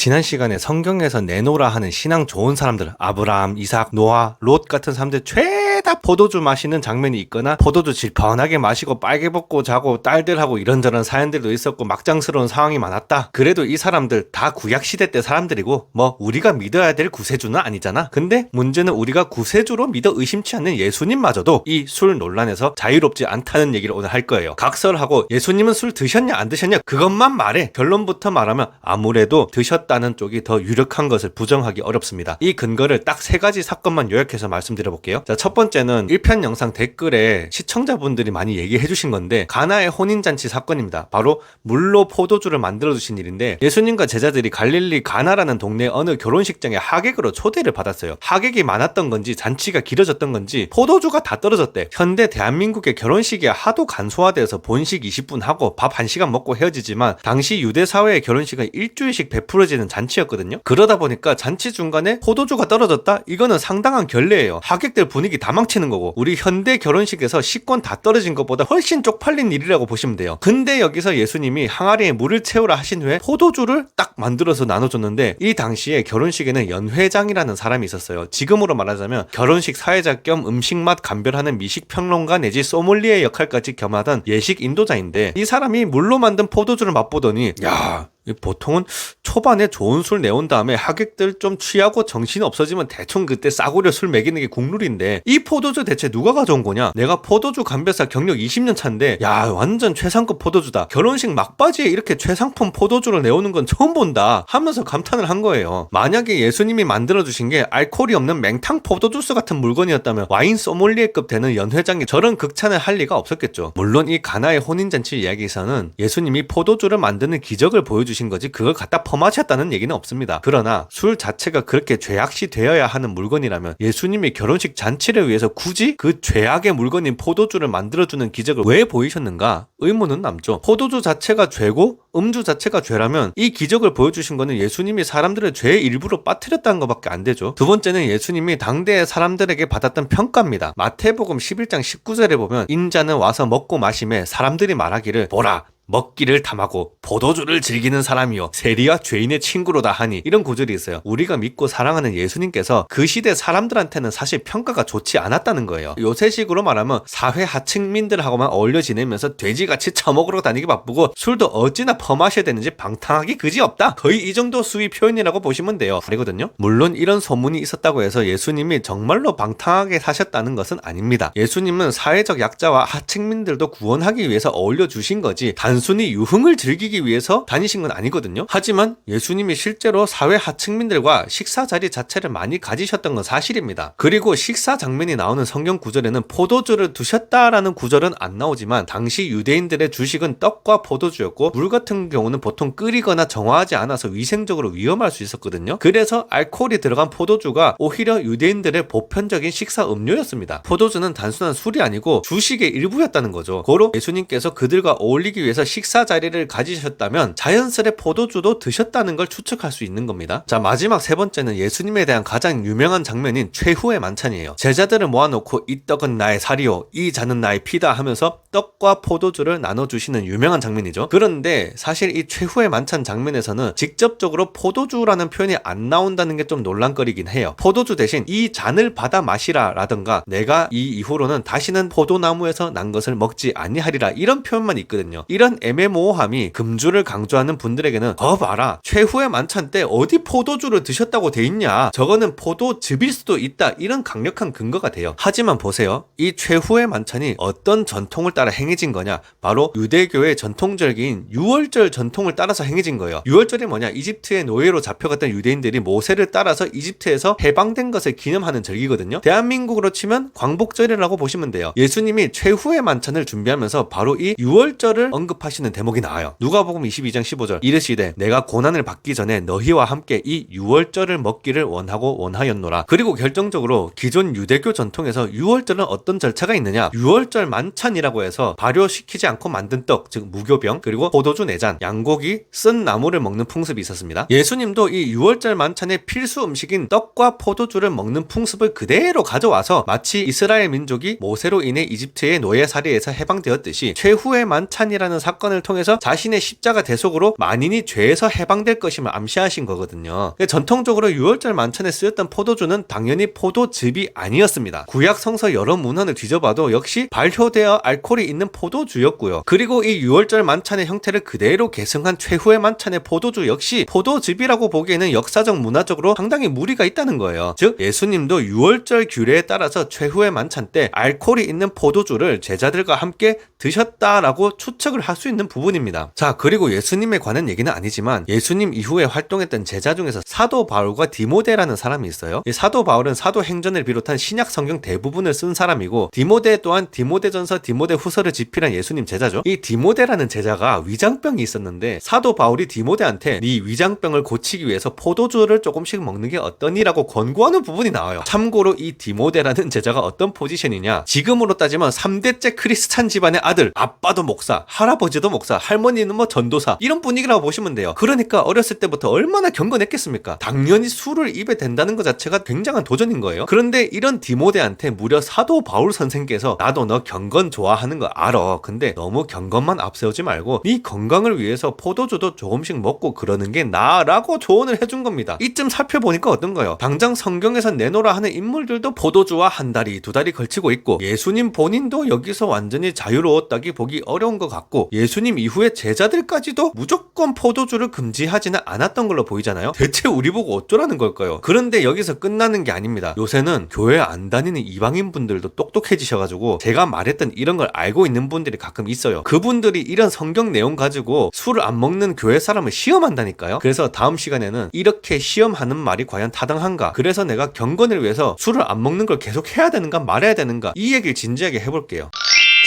지난 시간에 성경에서 내노라 하는 신앙 좋은 사람들, 아브라함, 이삭, 노아, 롯 같은 사람들 죄다 포도주 마시는 장면이 있거나 포도주 질펀하게 마시고 빨개 벗고 자고 딸들하고 이런저런 사연들도 있었고 막장스러운 상황이 많았다. 그래도 이 사람들 다 구약시대 때 사람들이고 뭐 우리가 믿어야 될 구세주는 아니잖아. 근데 문제는 우리가 구세주로 믿어 의심치 않는 예수님마저도 이 술 논란에서 자유롭지 않다는 얘기를 오늘 할 거예요. 각설하고 예수님은 술 드셨냐 안 드셨냐 그것만 말해. 결론부터 말하면 아무래도 드셨다는 쪽이 더 유력한 것을 부정하기 어렵습니다. 이 근거를 딱 세 가지 사건만 요약해서 말씀드려 볼게요. 자, 첫 번째는 1편 영상 댓글에 시청자분들이 많이 얘기해 주신 건데 가나의 혼인잔치 사건입니다. 바로 물로 포도주를 만들어 주신 일인데 예수님과 제자들이 갈릴리 가나라는 동네 어느 결혼식장에 하객으로 초대를 받았어요. 하객이 많았던 건지 잔치가 길어졌던 건지 포도주가 다 떨어졌대. 현대 대한민국의 결혼식이 하도 간소화돼서 본식 20분 하고 밥 1시간 먹고 헤어지지만 당시 유대 사회의 결혼식은 일주일씩 베풀어지는 잔치였거든요. 그러다 보니까 잔치 중간에 포도주가 떨어졌다? 이거는 상당한 결례예요. 하객들 분위기 다 망치는 거고 우리 현대 결혼식에서 식권 다 떨어진 것보다 훨씬 쪽팔린 일이라고 보시면 돼요. 근데 여기서 예수님이 항아리에 물을 채우라 하신 후에 포도주를 딱 만들어서 나눠줬는데 이 당시에 결혼식에는 연회장이라는 사람이 있었어요. 지금으로 말하자면 결혼식 사회자 겸 음식맛 감별하는 미식평론가 내지 소믈리에 역할까지 겸하던 예식 인도자인데 이 사람이 물로 만든 포도주를 맛보더니 야, 보통은 초반에 좋은 술 내온 다음에 하객들 좀 취하고 정신 없어지면 대충 그때 싸구려 술 먹이는 게 국룰인데 이 포도주 대체 누가 가져온 거냐? 내가 포도주 감별사 경력 20년 차인데 야 완전 최상급 포도주다. 결혼식 막바지에 이렇게 최상품 포도주를 내오는 건 처음 본다 하면서 감탄을 한 거예요. 만약에 예수님이 만들어주신 게 알코올이 없는 맹탕 포도주스 같은 물건이었다면 와인 소믈리에급 되는 연회장이 저런 극찬을 할 리가 없었겠죠. 물론 이 가나의 혼인잔치 이야기에서는 예수님이 포도주를 만드는 기적을 보여주신 거지 그걸 갖다 퍼마셨다는 얘기는 없습니다. 그러나 술 자체가 그렇게 죄악시 되어야 하는 물건이라면 예수님이 결혼식 잔치를 위해서 굳이 그 죄악의 물건인 포도주를 만들어주는 기적을 왜 보이셨는가? 의문은 남죠. 포도주 자체가 죄고 음주 자체가 죄라면 이 기적을 보여주신 거는 예수님이 사람들을 죄의 일부로 빠뜨렸다는 것밖에 안 되죠. 두 번째는 예수님이 당대의 사람들에게 받았던 평가입니다. 마태복음 11장 19절에 보면 인자는 와서 먹고 마심에 사람들이 말하기를 보라 먹기를 탐하고 포도주를 즐기는 사람이요 세리와 죄인의 친구로다 하니 이런 구절이 있어요. 우리가 믿고 사랑하는 예수님께서 그 시대 사람들한테는 사실 평가가 좋지 않았다는 거예요. 요새식으로 말하면 사회 하층민들하고만 어울려 지내면서 돼지같이 처먹으러 다니기 바쁘고 술도 어찌나 퍼마셔야 되는지 방탕하기 그지없다. 거의 이 정도 수위 표현이라고 보시면 돼요. 그러거든요. 물론 이런 소문이 있었다고 해서 예수님이 정말로 방탕하게 사셨다는 것은 아닙니다. 예수님은 사회적 약자와 하층민들도 구원하기 위해서 어울려 주신 거지 단순히 유흥을 즐기기 위해서 다니신 건 아니거든요. 하지만 예수님이 실제로 사회 하층민들과 식사 자리 자체를 많이 가지셨던 건 사실입니다. 그리고 식사 장면이 나오는 성경 구절에는 포도주를 두셨다라는 구절은 안 나오지만 당시 유대인들의 주식은 떡과 포도주였고 물 같은 경우는 보통 끓이거나 정화하지 않아서 위생적으로 위험할 수 있었거든요. 그래서 알코올이 들어간 포도주가 오히려 유대인들의 보편적인 식사 음료였습니다. 포도주는 단순한 술이 아니고 주식의 일부였다는 거죠. 고로 예수님께서 그들과 어울리기 위해서 식사 자리를 가지셨다면 자연스레 포도주도 드셨다는 걸 추측할 수 있는 겁니다. 자, 마지막 세 번째는 예수님에 대한 가장 유명한 장면인 최후의 만찬이에요. 제자들을 모아놓고 이 떡은 나의 살이요 이 잔은 나의 피다 하면서 떡과 포도주를 나눠주시는 유명한 장면이죠. 그런데 사실 이 최후의 만찬 장면에서는 직접적으로 포도주라는 표현이 안 나온다는 게 좀 논란거리긴 해요. 포도주 대신 이 잔을 받아 마시라 라던가 내가 이 이후로는 다시는 포도나무에서 난 것을 먹지 아니하리라 이런 표현만 있거든요. 이런 애매모호함이 금주를 강조하는 분들에게는 봐라 최후의 만찬 때 어디 포도주를 드셨다고 돼 있냐 저거는 포도즙일 수도 있다 이런 강력한 근거가 돼요. 하지만 보세요. 이 최후의 만찬이 어떤 전통을 따라 행해진 거냐 바로 유대교의 전통절기인 유월절 전통을 따라서 행해진 거예요. 유월절이 뭐냐 이집트의 노예로 잡혀갔던 유대인들이 모세를 따라서 이집트에서 해방된 것을 기념하는 절기거든요. 대한민국으로 치면 광복절이라고 보시면 돼요. 예수님이 최후의 만찬을 준비하면서 바로 이 유월절을 언급하시는 대목이 나와요. 누가복음 22장 15절 이르시되 내가 고난을 받기 전에 너희와 함께 이 유월절을 먹기를 원하고 원하였노라. 그리고 결정적으로 기존 유대교 전통에서 유월절은 어떤 절차가 있느냐 유월절 만찬이라고 해서 발효시키지 않고 만든 떡 즉 무교병 그리고 포도주 4잔 양고기 쓴 나물을 먹는 풍습이 있었습니다. 예수님도 이 유월절 만찬의 필수 음식인 떡과 포도주를 먹는 풍습을 그대로 가져와서 마치 이스라엘 민족이 모세로 인해 이집트의 노예살이에서 해방되었듯이 최후의 만찬이라는 사건을 통해서 자신의 십자가 대속으로 만인이 죄에서 해방될 것임을 암시하신 거거든요. 전통적으로 유월절 만찬에 쓰였던 포도주는 당연히 포도즙이 아니었습니다. 구약 성서 여러 문헌을 뒤져봐도 역시 발효되어 알코올이 있는 포도주였고요. 그리고 이 유월절 만찬의 형태를 그대로 계승한 최후의 만찬의 포도주 역시 포도즙이라고 보기에는 역사적 문화적으로 상당히 무리가 있다는 거예요. 즉 예수님도 유월절 규례에 따라서 최후의 만찬 때 알코올이 있는 포도주를 제자들과 함께 드셨다라고 추측을 할 수 있는 부분입니다. 자, 그리고 예수님에 관한 얘기는 아니지만 예수님 이후에 활동했던 제자 중에서 사도 바울과 디모데라는 사람이 있어요. 이 사도 바울은 사도행전을 비롯한 신약 성경 대부분을 쓴 사람이고 디모데 또한 디모데전서, 디모데후서를 집필한 예수님 제자죠. 이 디모데라는 제자가 위장병이 있었는데 사도 바울이 디모데한테 네 위장병을 고치기 위해서 포도주를 조금씩 먹는 게 어떠니라고 권고하는 부분이 나와요. 참고로 이 디모데라는 제자가 어떤 포지션이냐, 지금으로 따지면 3대째 크리스찬 집안의 아들, 아빠도 목사, 할아버지도 목사, 할머니는 뭐 전도사, 이런 분위기라고 보시면 돼요. 그러니까 어렸을 때부터 얼마나 경건했겠습니까? 당연히 술을 입에 댄다는 것 자체가 굉장한 도전인 거예요. 그런데 이런 디모데한테 무려 사도 바울 선생께서 나도 너 경건 좋아하는 거 알아. 근데 너무 경건만 앞세우지 말고 네 건강을 위해서 포도주도 조금씩 먹고 그러는 게 나라고 조언을 해준 겁니다. 이쯤 살펴보니까 어떤 거예요? 당장 성경에서 내놓으라 하는 인물들도 포도주와 한 다리, 두 다리 걸치고 있고 예수님 본인도 여기서 완전히 자유로웠다기 보기 어려운 것 같고 예수님 이후에 제자들까지도 무조건 포도주를 금지하지는 않았던 걸로 보이잖아요. 대체 우리 보고 어쩌라는 걸까요? 그런데 여기서 끝나는 게 아닙니다. 요새는 교회 안 다니는 이방인 분들도 똑똑해지셔가지고 제가 말했던 이런 걸 알고 있는 분들이 가끔 있어요. 그분들이 이런 성경 내용 가지고 술을 안 먹는 교회 사람을 시험한다니까요. 그래서 다음 시간에는 이렇게 시험하는 말이 과연 타당한가, 그래서 내가 경건을 위해서 술을 안 먹는 걸 계속 해야 되는가 말아야 되는가, 이 얘기를 진지하게 해볼게요.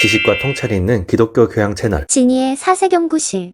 지식과 통찰이 있는 기독교 교양 채널 진이의 사세경구실